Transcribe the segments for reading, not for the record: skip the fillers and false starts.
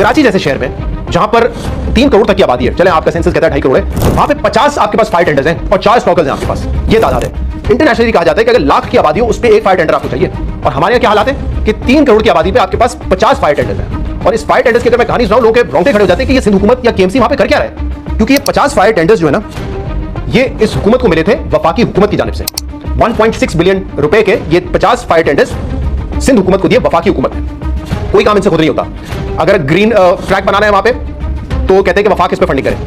कराची जैसे शहर में जहां पर 3 करोड़ तक की आबादी है, चले आपका सेंसस कहता है 2.5 करोड़ है, वहां पे 50 आपके पास फायर टेंडर्स हैं और 4 स्टॉकर्स हैं आपके पास। ये तादाद है। इंटरनेशनली कहा जाता है कि अगर लाख की आबादी हो उस पर 1 फायर टेंडर आपको चाहिए, और हमारे यहाँ क्या हालात है कि 3 करोड़ की आबादी पे आपके पास 50 फायर टेंडर्स हैं। और इस फायर टेंडर्स की अगर मैं कहानी सुनाऊं, लोग रोंगटे खड़े हो जाते हैं कि ये सिंध हुकूमत या केएमसी वहां पे कर क्या रहा है, क्योंकि ये 50 फायर टेंडर्स जो है ना, ये इस हुकूमत को मिले थे वफाकी हुकूमत की जानिब से। 1.6 बिलियन रुपए के ये 50 फायर टेंडर्स सिंध हुकूमत को दिए वफाकी हुकूमत ने। कोई काम इनसे खुद नहीं होता। अगर ग्रीन ट्रैक बनाना है वहां पे तो कहते हैं कि वफाक इस पे फंडिंग करे,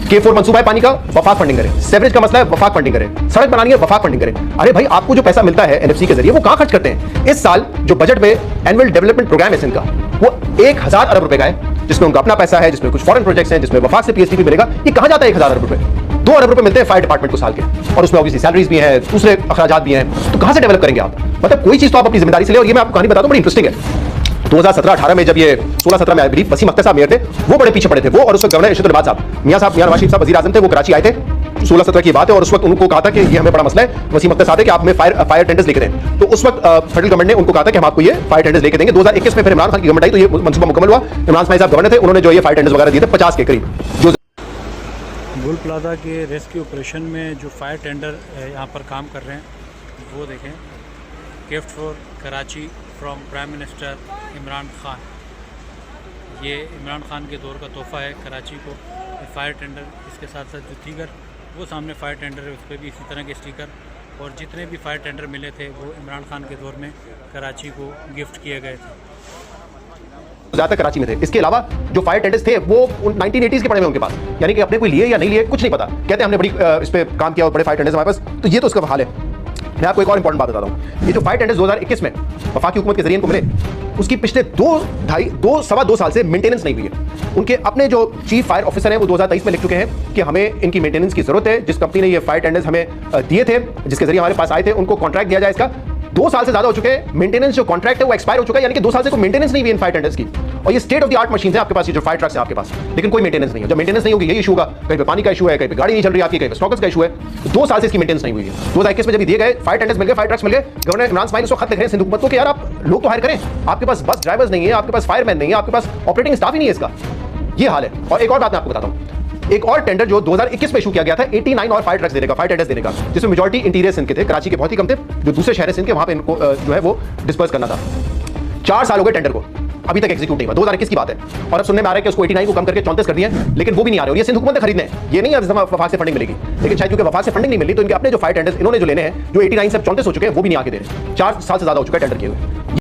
K4 मंसूबा है पानी का, वफाक फंडिंग करे, सेवरेज का मसला है, वफाक फंडिंग करे, सड़क बनानी है, वफाक फंडिंग करे। अरे भाई, आपको जो पैसा मिलता है एनएफसी के जरिए वो कहां खर्च करते हैं? इस साल जो बजट में एनुअल डेवलपमेंट प्रोग्राम है सिंध का, वो 1000 अरब रुपए का है, जिसमें उनका अपना पैसा है, जिसमें कुछ फॉरेन प्रोजेक्ट्स हैं, जिसमें वफाक से पीएसटीपी मिलेगा। ये कहां जाता है 1000 अरब रुपए? 2 अरब रुपए मिलते हैं फायर डिपार्टमेंट को साल के, और उसमें ऑब्वियसली सैलरीज भी हैं, दूसरे अखराजात भी हैं। तो कहां से डेवलप करेंगे आप? मतलब कोई चीज तो आप अपनी जिम्मेदारी से ले। और ये मैं आपको कहानी बताता हूं, बड़ी इंटरेस्टिंग है। 2017-18 में जब ये 16-17 में आई बिलीव वसीम अख्तर साहब मेयर थे, वो बड़े पीछे पड़े थे। वो और उस वक्त गवर्नर इरशाद नवाज साहब, मियां नवाज शरीफ साहब वजीर आजम थे, वो कराची आए थे। 16-17 की बात है, और उस वक्त उनको कहा था कि ये हमें बड़ा मसला है। वसीम अख्तर साहब थे कि आप हमें फायर टेंडर्स लेके दें। तो उस वक्त फेडरल गवर्नमेंट ने उनको कहा था कि हम आपको ये फायर टेंडर्स लेके देंगे। 2021 में फिर इमरान खान की गवर्नमेंट आई तो ये मंसूबा मुकम्मल हुआ। इमरान खान साहब गवर्नर थे, उन्होंने जो ये फायर टेंडर्स वगैरह दिए थे 50 के करीब। जो बुल प्लाजा के रेस्क्यू ऑपरेशन में जो फायर टेंडर यहाँ पर काम कर रहे हैं, वो देखें। Gift for Karachi from prime minister Imran Khan. ये इमरान खान के दौर का तोहफ़ा है कराची को, फायर टेंडर। इसके साथ साथ जो दीगर वो सामने फायर टेंडर है, उस पर भी इसी तरह के स्टिकर, और जितने भी फायर टेंडर मिले थे वो इमरान खान के दौर में कराची को गिफ्ट किए गए थे। ज्यादातर कराची में थे। इसके अलावा जो फायर टेंडर्स थे वो 1980s के पड़े हुए उनके पास, यानी कि अपने कोई लिए या नहीं लिए कुछ नहीं पता। कहते हैं हमने बड़ी इस पे काम किया और बड़े फायर टेंडर्स हमारे पास। तो ये तो उसका हाल है। मैं आपको एक और इंपॉर्टेंट बात बताता हूँ। ये जो फायर टेंडर्स 2021 में वफाकी हुकूमत के जरिए इनको मिले, उसकी पिछले 2-2.25 साल से मेंटेनेंस नहीं हुई है। उनके अपने जो चीफ फायर ऑफिसर हैं वो 2023 में लिख चुके हैं कि हमें इनकी मेंटेनेंस की जरूरत है। जिस कंपनी ने ये फायर टेंडर्स हमें दिए थे, जिसके जरिए हमारे पास आए थे, उनको कॉन्ट्रैक्ट दिया जाए। इसका 2 साल से ज्यादा हो चुके हैं। मेंटेनेंस जो कॉन्ट्रैक्ट है वो एक्सपायर हो चुका है, यानी कि 2 साल से कोई मेंटेनेंस नहीं हुई इन फायर टेंडर्स की। और ये state of the art machine है आपके पास, ये जो फायर ट्रक्स है आपके पास, लेकिन कोई मेंटेनेंस नहीं है। जब मेंटेनेंस नहीं होगी यही इशू होगा, कहीं पे पानी का इशू है, कहीं पे गाड़ी नहीं चल रही आपकी, कहीं पे स्टॉकर्स का इशू है। 2 साल से इसकी मेंटेनेंस नहीं हुई है। 2021 में जब दिए गए फायर टेंडर्स मिल गए, फायर ट्रक्स मिल गए, गवर्नर इमरान खान उसको खत लिख रहे हैं सिंध हुकूमत को कि यार आप लोग तो हायर करें, आपके पास बस ड्राइवर्स नहीं है, आपके पास फायरमैन नहीं है, आपके पास ऑपरेटिंग स्टाफ ही नहीं है। इसका ये हाल है। और एक और बात मैं आपको बताता हूं, एक और टेंडर जो 2021 में इशू किया गया था 89 और फायर ट्रक्स देने का, फायर टेंडर्स देने का, जिसमें मेजॉरिटी इंटीरियर सिंध के थे, कराची के बहुत ही कम थे। जो दूसरे शहर सिंध के वहां पे इनको जो है वो डिस्पर्स करना था। 4 साल हो गए टेंडर को, अभी तक एग्जीक्यूट नहीं हुआ। 2021 की बात है, और अब सुनने में आ रहा है कि उसको 89 को कम करके 34 कर दिए हैं, लेकिन वो भी नहीं आ रहे। और ये सिंध हुकूमत ने खरीदने हैं, ये नहीं है वफाक से फंडिंग मिलेगी। लेकिन शायद क्योंकि वफाक से फंडिंग नहीं मिली तो इनके अपने जो फायर टेंडर्स इन्होंने जो लेने हैं, जो 89 से 34 हो चुके हैं, वो भी नहीं आके दे रहे। 4 साल से ज्यादा हो चुका है टेंडर किए हुए।